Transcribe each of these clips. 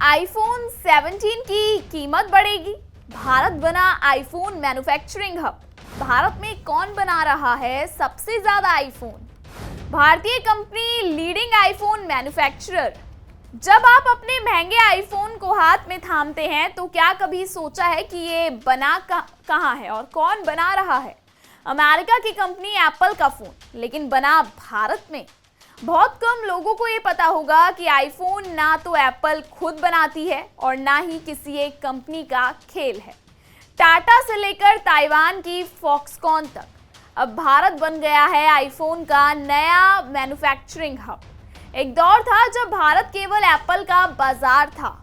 IPhone 17 की कीमत बढ़ेगी। भारत बना आईफोन मैन्युफैक्चरिंग हब। भारत में कौन बना रहा है सबसे ज्यादा आईफोन? भारतीय कंपनी लीडिंग आईफोन मैन्युफैक्चरर। जब आप अपने महंगे आईफोन को हाथ में थामते हैं तो क्या कभी सोचा है कि ये बना कहाँ है और कौन बना रहा है? अमेरिका की कंपनी एप्पल का फोन, लेकिन बना भारत में। बहुत कम लोगों को ये पता होगा कि आईफोन ना तो एप्पल खुद बनाती है और ना ही किसी एक कंपनी का खेल है। टाटा से लेकर ताइवान की फॉक्सकॉन तक, अब भारत बन गया है आईफोन का नया मैन्युफैक्चरिंग हब। एक दौर था जब भारत केवल एप्पल का बाजार था।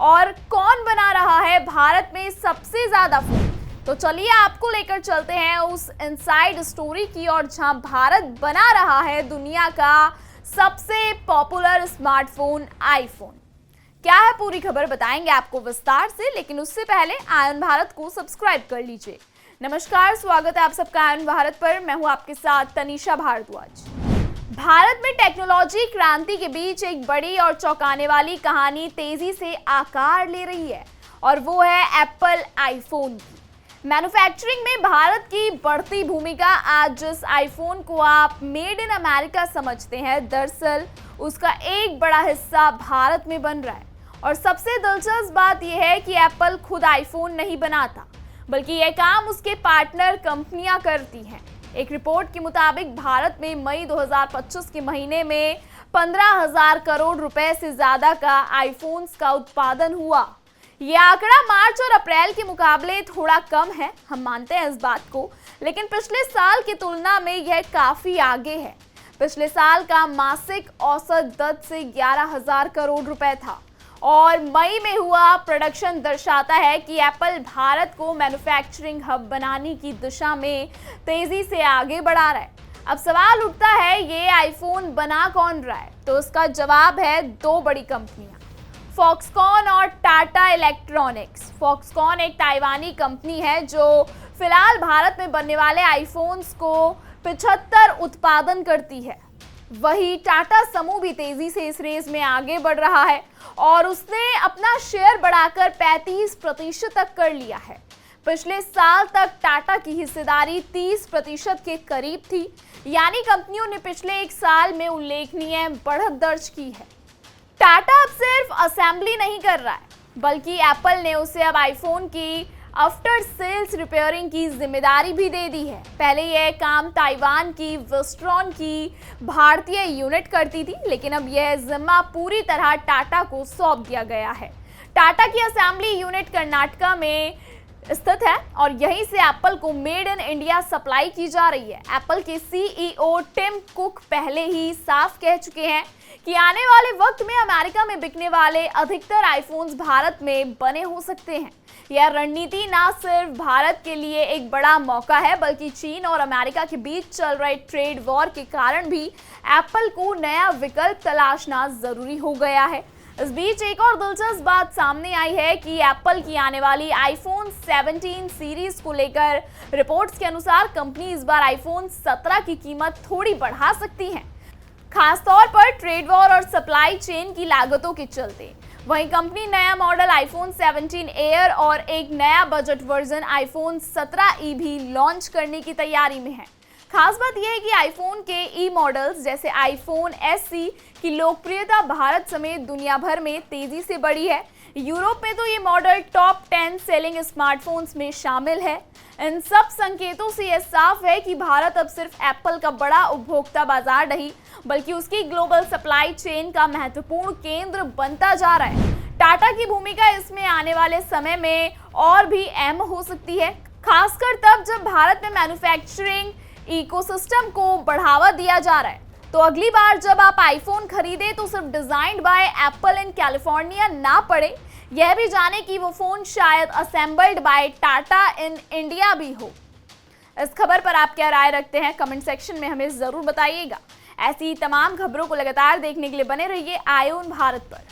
और कौन बना रहा है भारत में सबसे ज्यादा फोन? तो चलिए आपको लेकर चलते हैं उस इनसाइड स्टोरी की ओर जहां भारत बना रहा है दुनिया का सबसे पॉपुलर स्मार्टफोन आईफोन। क्या है पूरी खबर बताएंगे आपको विस्तार से, लेकिन उससे पहले आयन भारत को सब्सक्राइब कर लीजिए। नमस्कार, स्वागत है आप सबका आयन भारत पर। मैं हूं आपके साथ तनिषा भारद्वाज। भारत में टेक्नोलॉजी क्रांति के बीच एक बड़ी और चौंकाने वाली कहानी तेजी से आकार ले रही है और वो है एप्पल आईफोन की। मैन्युफैक्चरिंग में भारत की बढ़ती भूमिका। आज जिस आईफोन को आप मेड इन अमेरिका समझते हैं, दरअसल उसका एक बड़ा हिस्सा भारत में बन रहा है। और सबसे दिलचस्प बात यह है कि एप्पल खुद आईफोन नहीं बनाता, बल्कि यह काम उसके पार्टनर कंपनियां करती हैं। एक रिपोर्ट के मुताबिक भारत में मई 2025 के महीने में 15,000 करोड़ रुपए से ज्यादा का आईफोन्स का उत्पादन हुआ। यह आंकड़ा मार्च और अप्रैल के मुकाबले थोड़ा कम है, हम मानते हैं इस बात को, लेकिन पिछले साल की तुलना में यह काफी आगे है। पिछले साल का मासिक औसत 10 से 11,000 करोड़ रुपए था और मई में हुआ प्रोडक्शन दर्शाता है कि एप्पल भारत को मैन्युफैक्चरिंग हब बनाने की दिशा में तेजी से आगे बढ़ा रहा है। अब सवाल उठता है, ये आईफोन बना कौन रहा है? तो उसका जवाब है दो बड़ी कंपनियां, फॉक्सकॉन और टाटा इलेक्ट्रॉनिक्स। फॉक्सकॉन एक ताइवानी कंपनी है जो फिलहाल भारत में बनने वाले आईफोन्स को 75 उत्पादन करती है। वही टाटा समूह भी तेजी से इस रेस में आगे बढ़ रहा है और उसने अपना शेयर बढ़ाकर 35% तक कर लिया है। पिछले साल तक टाटा की हिस्सेदारी 30% के करीब थी, यानी कंपनियों ने पिछले एक साल में उल्लेखनीय बढ़त दर्ज की है। टाटा अब सिर्फ असेंबली नहीं कर रहा है, बल्कि एप्पल ने उसे अब आईफोन की आफ्टर सेल्स रिपेयरिंग की जिम्मेदारी भी दे दी है। पहले यह काम ताइवान की विस्ट्रॉन की भारतीय यूनिट करती थी, लेकिन अब यह जिम्मा पूरी तरह टाटा को सौंप दिया गया है। टाटा की असेंबली यूनिट कर्नाटका में स्थित है और यहीं से एप्पल को मेड इन इंडिया सप्लाई की जा रही है। एप्पल के सीईओ टिम कुक पहले ही साफ कह चुके हैं कि आने वाले वक्त में अमेरिका में बिकने वाले अधिकतर आईफोन्स भारत में बने हो सकते हैं। यह रणनीति न सिर्फ भारत के लिए एक बड़ा मौका है, बल्कि चीन और अमेरिका के बीच चल रहे ट्रेड वॉर के कारण भी एप्पल को नया विकल्प तलाशना जरूरी हो गया है। इस बीच एक और दिलचस्प बात सामने आई है कि एप्पल की आने वाली आईफोन 17 सीरीज को लेकर रिपोर्ट्स के अनुसार कंपनी इस बार आईफोन 17 की कीमत थोड़ी बढ़ा सकती है, खासतौर पर ट्रेड वॉर और सप्लाई चेन की लागतों के चलते। वहीं कंपनी नया मॉडल आईफोन 17 एयर और एक नया बजट वर्जन आईफोन 17e भी लॉन्च करने की तैयारी में है। खास बात यह है कि आईफोन के ई मॉडल्स जैसे आईफोन SE की लोकप्रियता भारत समेत दुनिया भर में तेजी से बढ़ी है। यूरोप में तो ये मॉडल टॉप 10 सेलिंग स्मार्टफोन्स में शामिल है। इन सब संकेतों से यह साफ है कि भारत अब सिर्फ एप्पल का बड़ा उपभोक्ता बाजार नहीं, बल्कि उसकी ग्लोबल सप्लाई चेन का महत्वपूर्ण केंद्र बनता जा रहा है। टाटा की भूमिका इसमें आने वाले समय में और भी अहम हो सकती है, खासकर तब जब भारत में मैन्युफैक्चरिंग इकोसिस्टम को बढ़ावा दिया जा रहा है। तो अगली बार जब आप आईफोन खरीदें तो सिर्फ designed by Apple in California ना पड़े, यह भी जाने कि वो फोन शायद assembled by Tata in India भी हो। इस खबर पर आप क्या राय रखते हैं? कमेंट सेक्शन में हमें जरूर बताइएगा। ऐसी तमाम खबरों को लगातार देखने के लिए बने रहिए आयन भारत पर।